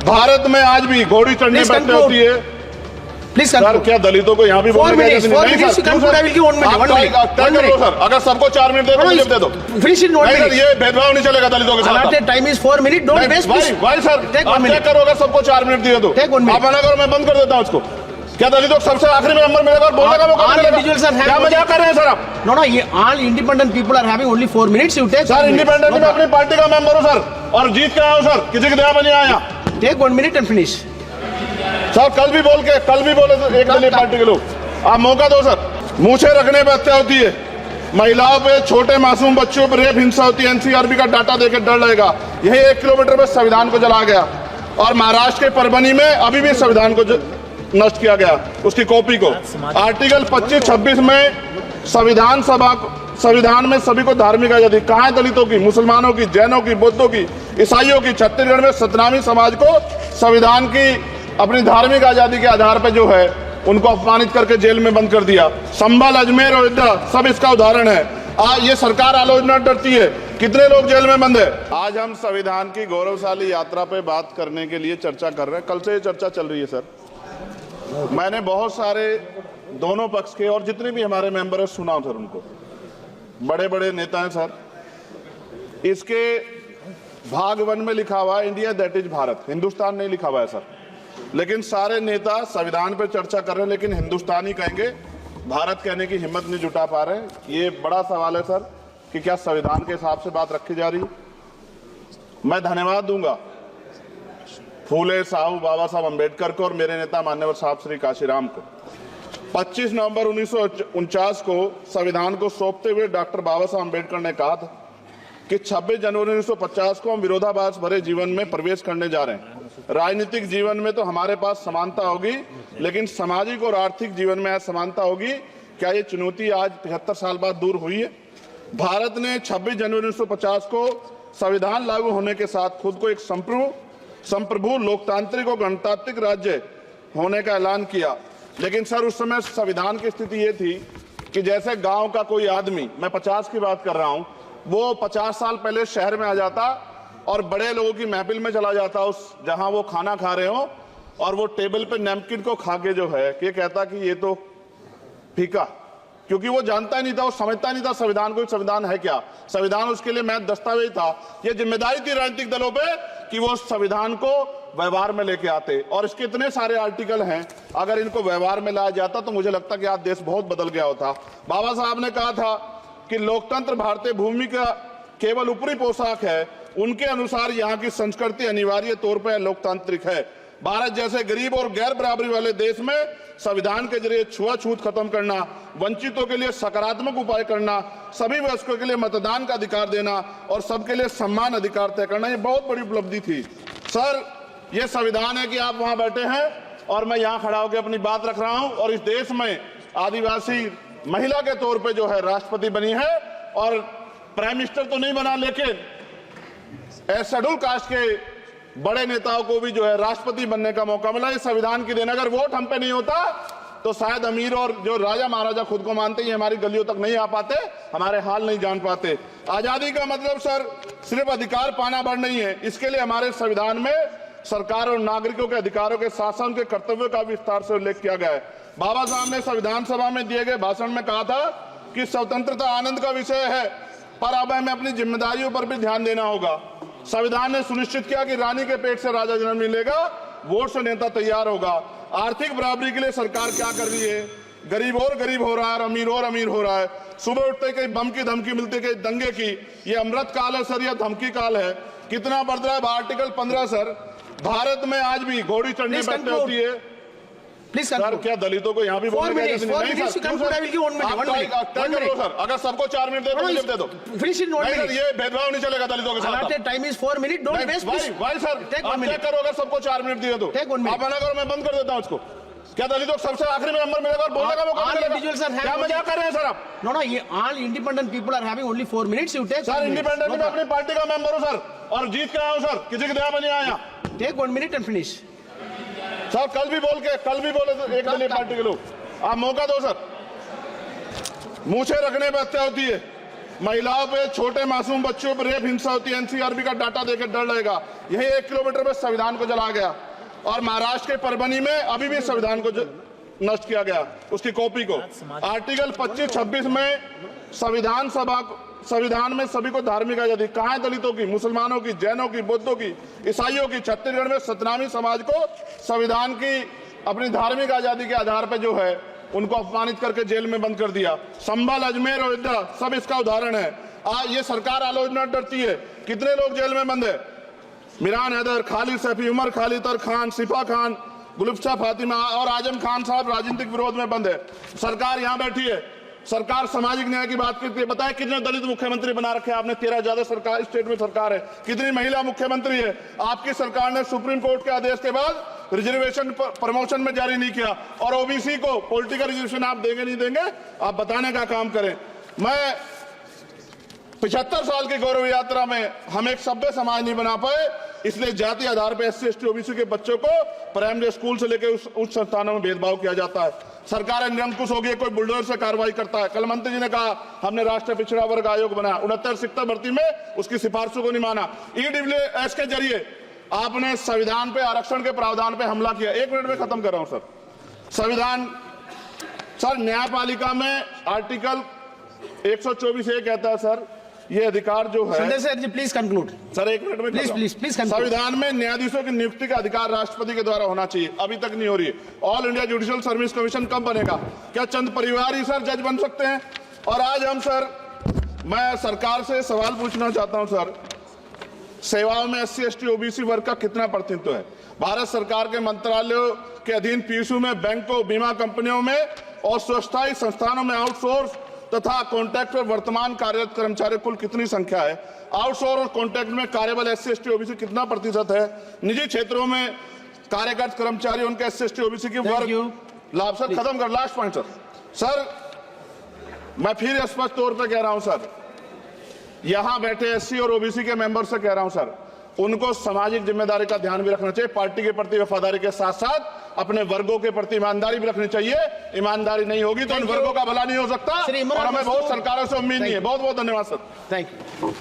भारत में आज भी घोड़ी चढ़ने पर हत्या होती है। प्लीज सर, क्या दलितों को यहाँ भी बोलने की इजाजत नहीं? नहीं सर, अगर सबको 4 मिनट दे दो फिनिश इन 1 नहीं सर, मिनट। ये भेदभाव नहीं चलेगा दलितों के साथ। Time is 4 minute, don't waste. भाई सर, आप क्या करो अगर सबको 4 मिनट दिए तो आप मना करो, मैं बंद कर देता हूँ उसको। क्या दलितों को सबसे आखिरी में नंबर मिलेगा और बोलने का मौका मिलेगा? क्या मजाक कर रहे हैं सर आप? नो, ये all independent people are having only 4 minutes. You take sir, independent में अपनी पार्टी का मेंबर हूँ सर, और जीत के आया हूँ सर, किसी के दया में नहीं आया। Take 1 minute and finish. Sir, कल भी बोले तो एक दलीय पार्टी के लोग, आप मौका दो सर। मूछे रखने पर हत्या होती है, महिलाओं पे, छोटे मासूम बच्चों पर रेप हिंसा होती है। एनसीआरबी का डाटा देकर डर लगेगा। यही 1 किलोमीटर में संविधान को जला गया, और महाराष्ट्र के परभनी में अभी भी संविधान को नष्ट किया गया, उसकी कॉपी को। आर्टिकल 25-26 में संविधान में सभी को धार्मिक आजादी। कहाँ है दलितों की, मुसलमानों की, जैनों की, बौद्धों की, ईसाइयों की? छत्तीसगढ़ में सतनामी समाज को संविधान की अपनी धार्मिक आजादी के आधार पर जो है उनको अपमानित करके जेल में बंद कर दिया। संभल, अजमेर, अयोध्या सब इसका उदाहरण है। आज ये सरकार आलोचना डरती है, कितने लोग जेल में बंद है। आज हम संविधान की गौरवशाली यात्रा पे बात करने के लिए चर्चा कर रहे हैं। कल से ये चर्चा चल रही है सर। मैंने बहुत सारे दोनों पक्ष के और जितने भी हमारे मेंबर है सुना सर, उनको बड़े बड़े नेता हैं सर। इसके भाग 1 में लिखा हुआ है India that is Bharat, Hindustan नहीं लिखा हुआ है सर। लेकिन सारे नेता संविधान पर चर्चा कर रहे हैं, लेकिन हिंदुस्तान ही कहेंगे, भारत कहने की हिम्मत नहीं जुटा पा रहे। ये बड़ा सवाल है सर कि क्या संविधान के हिसाब से बात रखी जा रही है। मैं धन्यवाद दूंगा फूले साहू बाबा साहब अम्बेडकर को और मेरे नेता मान्यवर साहब श्री काशीराम को। 25 नवंबर 1949 को संविधान को सौंपते हुए डॉक्टर बाबा साहब अम्बेडकर ने कहा था कि 26 जनवरी 1950 को हम विरोधाभास भरे जीवन में प्रवेश करने जा रहे हैं। राजनीतिक जीवन में तो हमारे पास समानता होगी, लेकिन सामाजिक और आर्थिक जीवन में असमानता होगी। क्या ये चुनौती आज 73 साल बाद दूर हुई है? भारत ने 26 जनवरी 1950 को संविधान लागू होने के साथ खुद को एक संप्रभु लोकतांत्रिक और गणतांत्रिक राज्य होने का ऐलान किया। लेकिन सर, उस समय संविधान की स्थिति ये थी कि जैसे गांव का कोई आदमी, मैं 50 की बात कर रहा हूं, वो 50 साल पहले शहर में आ जाता और बड़े लोगों की महफिल में चला जाता, उस जहां वो खाना खा रहे हो, और वो टेबल पे नैपकिन को खा के जो है ये कहता कि ये तो फीका, क्योंकि वो जानता ही नहीं था, वो समझता नहीं था संविधान को, संविधान है क्या। संविधान उसके लिए महज दस्तावेज था। ये जिम्मेदारी थी राजनीतिक दलों पे कि वो संविधान को व्यवहार में लेके आते, और इसके इतने सारे आर्टिकल हैं, अगर इनको व्यवहार में लाया जाता तो मुझे लगता कि आज देश बहुत बदल गया होता। बाबा साहब ने कहा था कि लोकतंत्र भारतीय भूमि का केवल ऊपरी पोशाक है, उनके अनुसार यहाँ की संस्कृति अनिवार्य तौर पर लोकतांत्रिक है। भारत जैसे गरीब और गैर बराबरी वाले देश में संविधान के जरिए छुआछूत खत्म करना, वंचितों के लिए सकारात्मक उपाय करना, सभी वयस्कों के लिए मतदान का अधिकार देना और सबके लिए सम्मान अधिकार तय करना, ये बहुत बड़ी उपलब्धि थी सर। ये संविधान है कि आप वहां बैठे हैं और मैं यहाँ खड़ा होकर अपनी बात रख रहा हूं, और इस देश में आदिवासी महिला के तौर पे जो है राष्ट्रपति बनी है, और प्राइम मिनिस्टर तो नहीं बना, लेकिन शेड्यूल कास्ट के बड़े नेताओं को भी जो है राष्ट्रपति बनने का मौका मिला। इस संविधान की देन, अगर वोट हम पे नहीं होता तो शायद अमीर और जो राजा महाराजा खुद को मानते हैं हमारी गलियों तक नहीं आ पाते, हमारे हाल नहीं जान पाते। आजादी का मतलब सर सिर्फ अधिकार पाना भर नहीं है, इसके लिए हमारे संविधान में सरकार और नागरिकों के अधिकारों के साथ साथ उनके कर्तव्यों का विस्तार से उल्लेख किया गया है। बाबा साहब ने संविधान सभा में दिए गए भाषण में कहा था कि स्वतंत्रता आनंद का विषय है, पर अब हमें अपनी जिम्मेदारियों पर भी ध्यान देना होगा। संविधान ने सुनिश्चित किया कि रानी के पेट से राजा जन्म नहीं लेगा, वोट से नेता तैयार होगा। आर्थिक बराबरी के लिए सरकार क्या कर रही है? गरीब और गरीब हो रहा है और अमीर हो रहा है। सुबह उठते कहीं बम की धमकी मिलती, कहीं दंगे की। ये अमृत काल है सर, यह धमकी काल है। कितना बढ़ रहा है आर्टिकल 15 सर। भारत में आज भी घोड़ी चढ़ने पर हत्या होती है। प्लीज सर, क्या दलितों को यहाँ भी बोलने की इजाजत नहीं? सर, अगर सबको 4 मिनट दे दो फिनिश इन 1 मिनट। ये भेदभाव नहीं चलेगा दलितों के साथ। Time is 4 minute, don't waste. भाई सर, आप क्या करो अगर सबको 4 मिनट दिए तो आप मना करो, मैं बंद कर देता हूँ उसको। क्या दलितों को सबसे आखिरी में नंबर मिलेगा और बोलने का मौका मिलेगा? क्या मजाक कर रहे हैं सर आप? नो, ये all independent people are having only 4 minutes. You take sir, independent में अपनी पार्टी का मेंबर हूँ सर, और जीत के आया हूँ सर, किसी की दया में नहीं आया। Take 1 minute and finish. Sir, कल भी बोले तो एक दलीय पार्टी के लोग, आप मौका दो सर। मूछे रखने पर हत्या होती है, महिलाओं पे, छोटे मासूम बच्चों पर रेप हिंसा होती है, एनसीआरबी का डाटा देकर डर लगेगा। यही 1 किलोमीटर में संविधान को जलाया गया और महाराष्ट्र के परभनी में अभी भी संविधान को नष्ट किया गया, उसकी कॉपी को। आर्टिकल 25-26 में संविधान में सभी को धार्मिक आजादी, कहाँ है दलितों की, मुसलमानों की, जैनों की, बौद्धों की, ईसाइयों की। छत्तीसगढ़ में सतनामी समाज को संविधान की अपनी धार्मिक आजादी के आधार पर जो है उनको अपमानित करके जेल में बंद कर दिया। संभल, अजमेर, अयोध्या सब इसका उदाहरण है। आज ये सरकार आलोचना डरती है। कितने लोग जेल में बंद है? मिरान हैदर, खालिद सैफी, उमर खालिद खान, सिफा खान, गुलफ्शा फातिमा और आजम खान साहब राजनीतिक विरोध में बंद है। सरकार यहाँ बैठी है, सरकार सामाजिक न्याय की बात करती है। बताए कितने दलित मुख्यमंत्री बना रखे हैं आपने? 13 ज्यादा सरकार स्टेट में सरकार है। कितनी महिला मुख्यमंत्री है? आपकी सरकार ने सुप्रीम कोर्ट के आदेश के बाद रिजर्वेशन प्रमोशन में जारी नहीं किया और ओबीसी को पॉलिटिकल रिजर्वेशन आप देंगे नहीं देंगे, आप बताने का काम करें। मैं 75 साल की गौरव यात्रा में हम एक सभ्य समाज नहीं बना पाए, इसलिए जाति आधार पर SC ST OBC के बच्चों को प्राइमरी स्कूल से लेकर उच्च संस्थानों में भेदभाव किया जाता है। सरकार निरंकुश हो गई, कोई बुलडोजर से कार्रवाई करता है। कल मंत्री जी ने कहा हमने राष्ट्रीय पिछड़ा वर्ग आयोग बनाया, 69 शिक्षक भर्ती में उसकी सिफारिशों को नहीं माना। EWS के जरिए आपने संविधान पे, आरक्षण के प्रावधान पे हमला किया। 1 मिनट में खत्म कर रहा हूं सर। संविधान सर, न्यायपालिका में आर्टिकल 124 ये कहता है सर, ये अधिकार जो है। Sanjay sir ji please conclude sir 1 minute में प्लीज संविधान में न्यायाधीशों की नियुक्ति का अधिकार राष्ट्रपति के द्वारा होना चाहिए, अभी तक नहीं हो रही है। All India judicial service commission कब बनेगा? क्या चंद परिवार ही सर जज बन सकते हैं? और आज हम सर, मैं सरकार से सवाल पूछना चाहता हूं सर, सेवाओं में SC ST OBC वर्ग का कितना प्रतिनिधित्व है? भारत सरकार के मंत्रालयों के अधीन PSU में, बैंकों, बीमा कंपनियों में और स्वच्छता संस्थानों में आउटसोर्स तथा कॉन्ट्रैक्ट पर वर्तमान कार्यरत कर्मचारी कुल कितनी संख्या है? आउटसोर्स और कॉन्ट्रैक्ट में कार्यबल SC ST OBC कितना प्रतिशत है? निजी क्षेत्रों में कार्यरत कर्मचारी, उनके SC ST OBC की वर्ग लाभ। सर खत्म कर, लास्ट पॉइंट सर। सर मैं फिर स्पष्ट तौर पर कह रहा हूं सर, यहां बैठे SC और OBC के मेंबर से कह रहा हूं सर, उनको सामाजिक जिम्मेदारी का ध्यान भी रखना चाहिए। पार्टी के प्रति वफादारी के साथ साथ अपने वर्गों के प्रति ईमानदारी भी रखनी चाहिए। ईमानदारी नहीं होगी तो इन वर्गों का भला नहीं हो सकता और हमें बहुत सरकारों से उम्मीद नहीं है। बहुत बहुत धन्यवाद सर। Thank you.